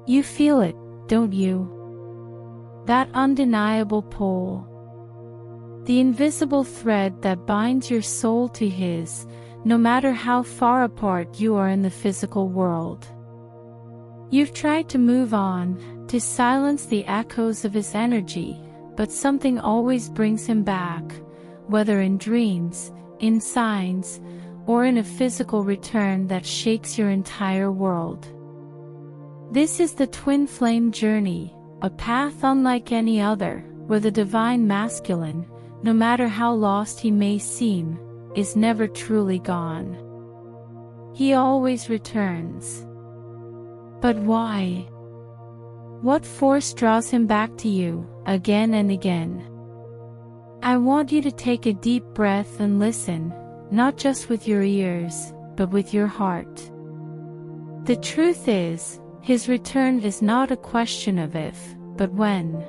You feel it, don't you? That undeniable pull. The invisible thread that binds your soul to his, no matter how far apart you are in the physical world. You've tried to move on, to silence the echoes of his energy, but something always brings him back, whether in dreams, in signs, or in a physical return that shakes your entire world. This is the twin flame journey, a path unlike any other, where the divine masculine, no matter how lost he may seem, is never truly gone. He always returns. But why? What force draws him back to you, again and again? I want you to take a deep breath and listen, not just with your ears, but with your heart. The truth is, his return is not a question of if, but when.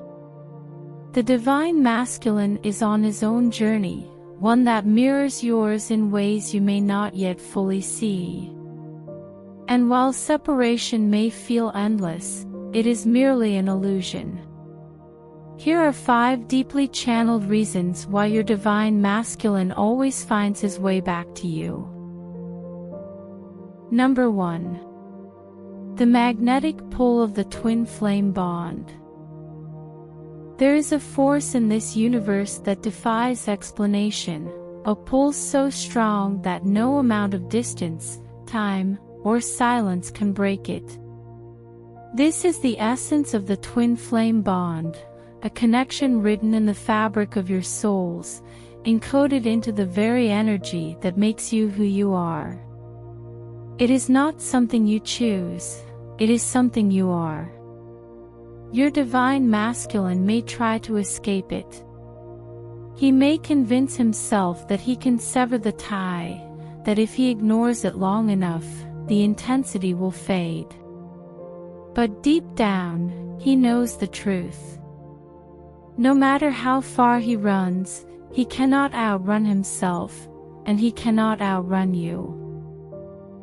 The divine masculine is on his own journey, one that mirrors yours in ways you may not yet fully see. And while separation may feel endless, it is merely an illusion. Here are 5 deeply channeled reasons why your divine masculine always finds his way back to you. Number 1. The magnetic pull of the twin flame bond. There is a force in this universe that defies explanation, a pull so strong that no amount of distance, time, or silence can break it. This is the essence of the twin flame bond, a connection written in the fabric of your souls, encoded into the very energy that makes you who you are. It is not something you choose, it is something you are. Your divine masculine may try to escape it. He may convince himself that he can sever the tie, that if he ignores it long enough, the intensity will fade. But deep down, he knows the truth. No matter how far he runs, he cannot outrun himself, and he cannot outrun you.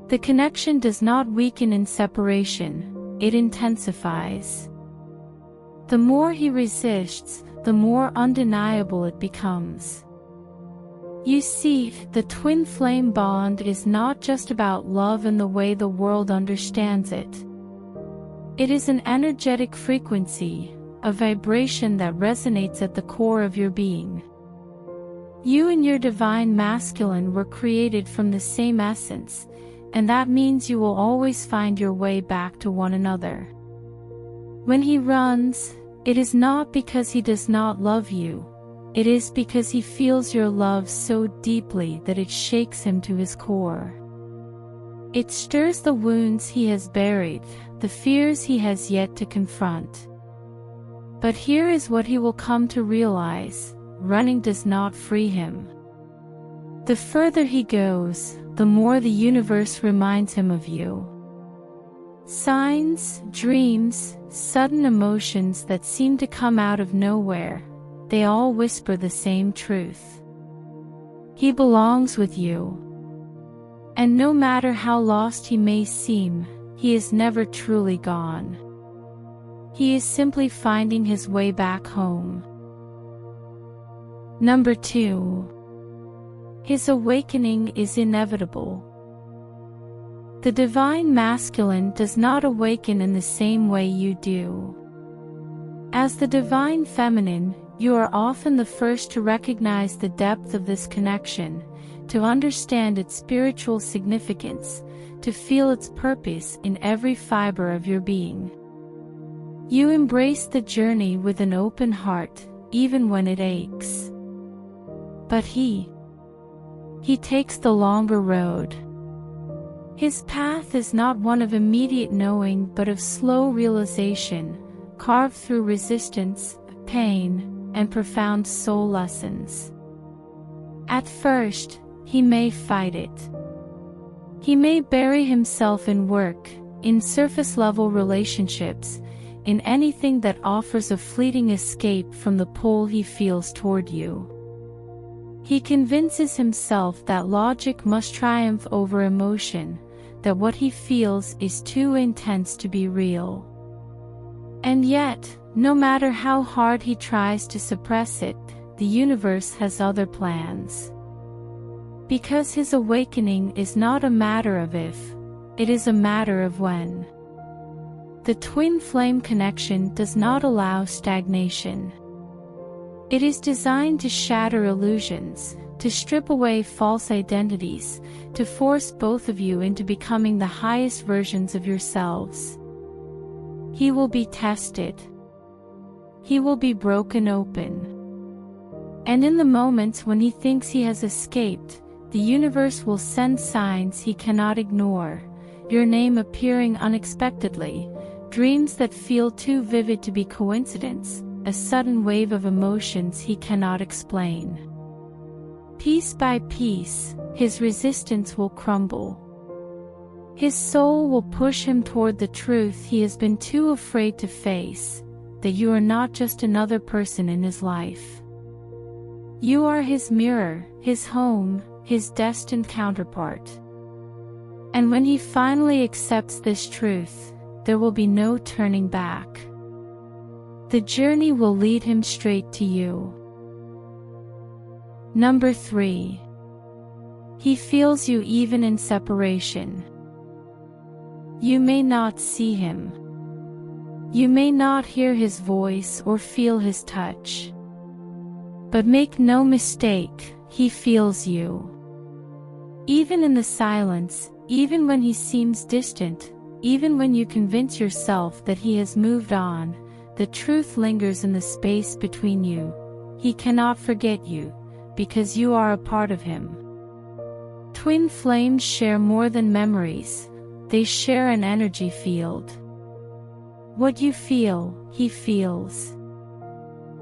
The connection does not weaken in separation, it intensifies. The more he resists, the more undeniable it becomes. You see, the twin flame bond is not just about love in the way the world understands it. It is an energetic frequency, a vibration that resonates at the core of your being. You and your divine masculine were created from the same essence, and that means you will always find your way back to one another. When he runs, it is not because he does not love you, it is because he feels your love so deeply that it shakes him to his core. It stirs the wounds he has buried, the fears he has yet to confront. But here is what he will come to realize: running does not free him. The further he goes, the more the universe reminds him of you. Signs, dreams, sudden emotions that seem to come out of nowhere, they all whisper the same truth. He belongs with you. And no matter how lost he may seem, he is never truly gone. He is simply finding his way back home. Number 2. His awakening is inevitable. The divine masculine does not awaken in the same way you do. As the divine feminine, you are often the first to recognize the depth of this connection, to understand its spiritual significance, to feel its purpose in every fiber of your being. You embrace the journey with an open heart, even when it aches. But he takes the longer road. His path is not one of immediate knowing but of slow realization, carved through resistance, pain, and profound soul lessons. At first, he may fight it. He may bury himself in work, in surface-level relationships, in anything that offers a fleeting escape from the pull he feels toward you. He convinces himself that logic must triumph over emotion, that what he feels is too intense to be real. And yet, no matter how hard he tries to suppress it, the universe has other plans. Because his awakening is not a matter of if, it is a matter of when. The twin flame connection does not allow stagnation. It is designed to shatter illusions, to strip away false identities, to force both of you into becoming the highest versions of yourselves. He will be tested. He will be broken open. And in the moments when he thinks he has escaped, the universe will send signs he cannot ignore, your name appearing unexpectedly, dreams that feel too vivid to be coincidence, a sudden wave of emotions he cannot explain. Piece by piece, his resistance will crumble. His soul will push him toward the truth he has been too afraid to face, that you are not just another person in his life. You are his mirror, his home, his destined counterpart. And when he finally accepts this truth, there will be no turning back. The journey will lead him straight to you. Number 3. He feels you even in separation. You may not see him. You may not hear his voice or feel his touch. But make no mistake, he feels you. Even in the silence, even when he seems distant, even when you convince yourself that he has moved on, the truth lingers in the space between you. He cannot forget you, because you are a part of him. Twin flames share more than memories, they share an energy field. What you feel, he feels.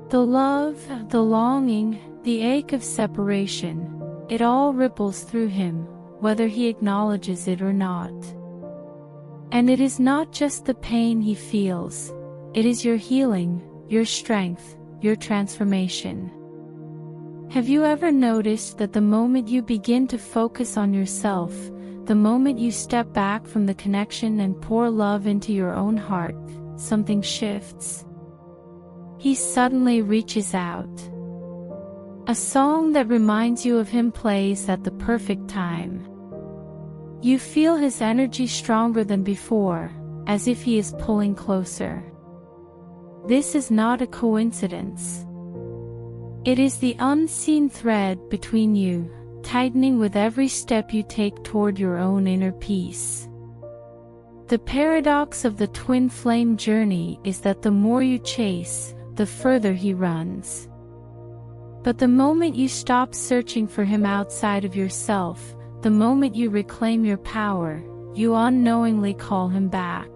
The love, the longing, the ache of separation, it all ripples through him, whether he acknowledges it or not. And it is not just the pain he feels, it is your healing, your strength, your transformation. Have you ever noticed that the moment you begin to focus on yourself, the moment you step back from the connection and pour love into your own heart, something shifts? He suddenly reaches out. A song that reminds you of him plays at the perfect time. You feel his energy stronger than before, as if he is pulling closer. This is not a coincidence. It is the unseen thread between you, tightening with every step you take toward your own inner peace. The paradox of the twin flame journey is that the more you chase, the further he runs. But the moment you stop searching for him outside of yourself, the moment you reclaim your power, you unknowingly call him back.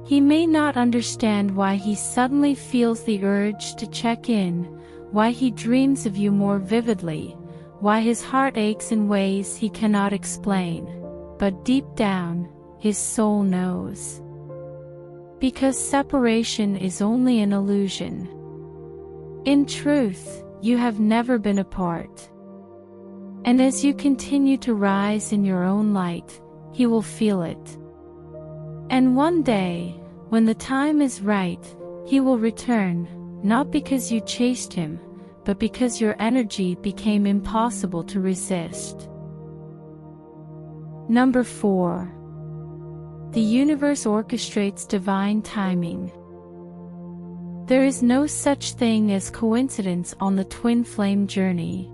He may not understand why he suddenly feels the urge to check in, why he dreams of you more vividly, why his heart aches in ways he cannot explain, but deep down, his soul knows. Because separation is only an illusion. In truth, you have never been apart. And as you continue to rise in your own light, he will feel it. And one day, when the time is right, he will return, not because you chased him, but because your energy became impossible to resist. Number 4. The universe orchestrates divine timing. There is no such thing as coincidence on the twin flame journey.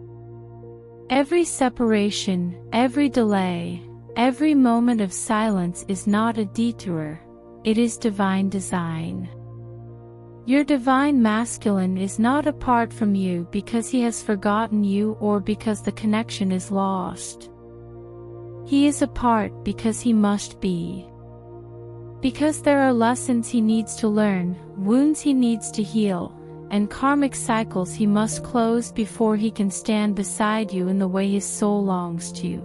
Every separation, every delay, every moment of silence is not a detour, it is divine design. Your divine masculine is not apart from you because he has forgotten you or because the connection is lost. He is apart because he must be. Because there are lessons he needs to learn, wounds he needs to heal, and karmic cycles he must close before he can stand beside you in the way his soul longs to.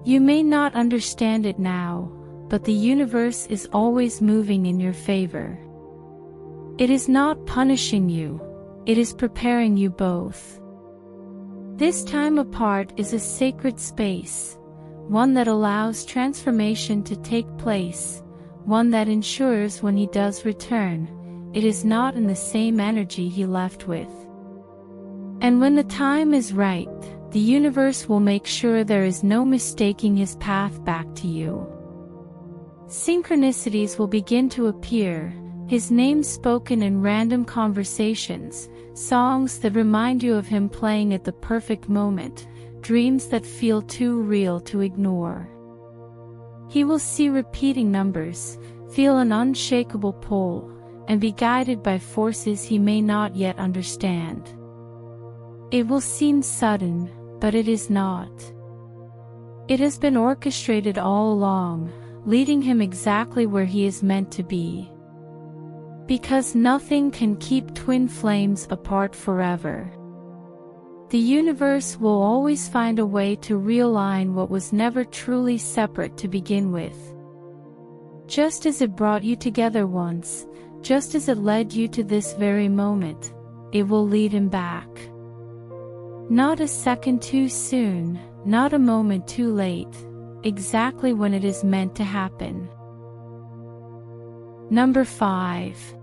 You may not understand it now, but the universe is always moving in your favor. It is not punishing you, it is preparing you both. This time apart is a sacred space, one that allows transformation to take place, one that ensures when he does return, it is not in the same energy he left with. And when the time is right, the universe will make sure there is no mistaking his path back to you. Synchronicities will begin to appear, his name spoken in random conversations, songs that remind you of him playing at the perfect moment, dreams that feel too real to ignore. He will see repeating numbers, feel an unshakable pull, and be guided by forces he may not yet understand. It will seem sudden, but it is not. It has been orchestrated all along, leading him exactly where he is meant to be. Because nothing can keep twin flames apart forever. The universe will always find a way to realign what was never truly separate to begin with. Just as it brought you together once, just as it led you to this very moment, it will lead him back. Not a second too soon, not a moment too late, exactly when it is meant to happen. Number 5.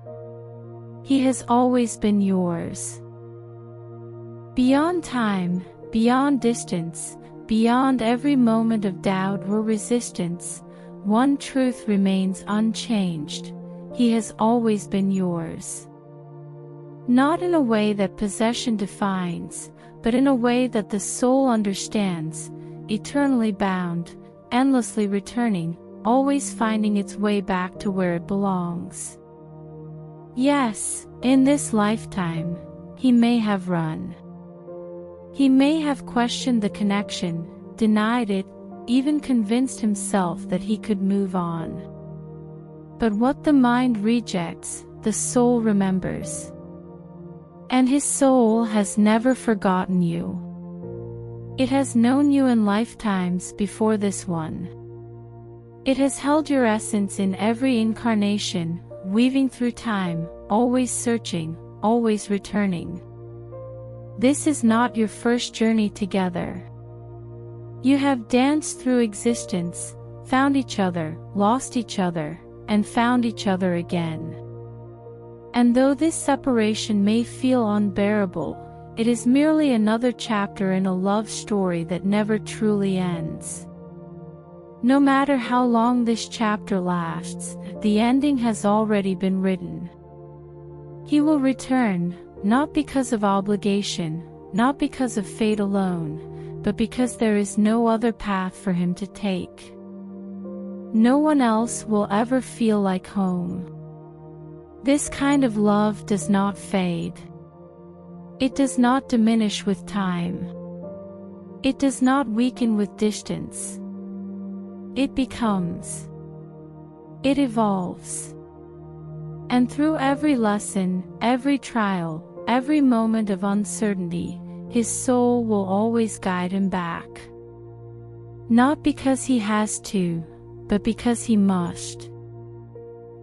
He has always been yours. Beyond time, beyond distance, beyond every moment of doubt or resistance, one truth remains unchanged: he has always been yours. Not in a way that possession defines, but in a way that the soul understands, eternally bound, endlessly returning, always finding its way back to where it belongs. Yes, in this lifetime, he may have run. He may have questioned the connection, denied it, even convinced himself that he could move on. But what the mind rejects, the soul remembers. And his soul has never forgotten you. It has known you in lifetimes before this one. It has held your essence in every incarnation, weaving through time, always searching, always returning. This is not your first journey together. You have danced through existence, found each other, lost each other, and found each other again. And though this separation may feel unbearable, it is merely another chapter in a love story that never truly ends. No matter how long this chapter lasts, the ending has already been written. He will return, not because of obligation, not because of fate alone, but because there is no other path for him to take. No one else will ever feel like home. This kind of love does not fade. It does not diminish with time. It does not weaken with distance. It becomes. It evolves. And through every lesson, every trial, every moment of uncertainty, his soul will always guide him back. Not because he has to, but because he must.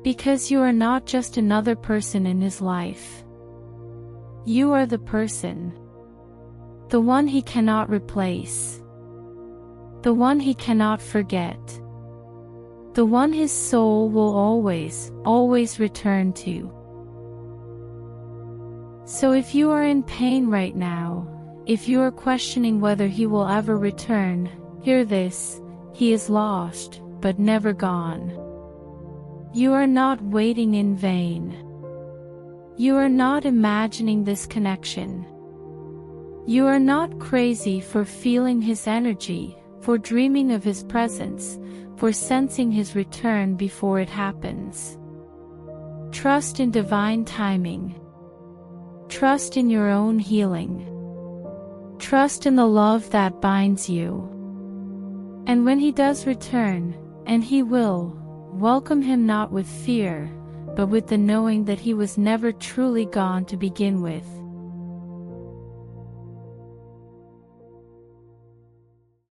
Because you are not just another person in his life. You are the person. The one he cannot replace. The one he cannot forget. The one his soul will always, always return to. So if you are in pain right now, if you are questioning whether he will ever return, hear this: he is lost, but never gone. You are not waiting in vain. You are not imagining this connection. You are not crazy for feeling his energy, for dreaming of his presence, for sensing his return before it happens. Trust in divine timing. Trust in your own healing. Trust in the love that binds you. And when he does return, and he will, welcome him not with fear, but with the knowing that he was never truly gone to begin with.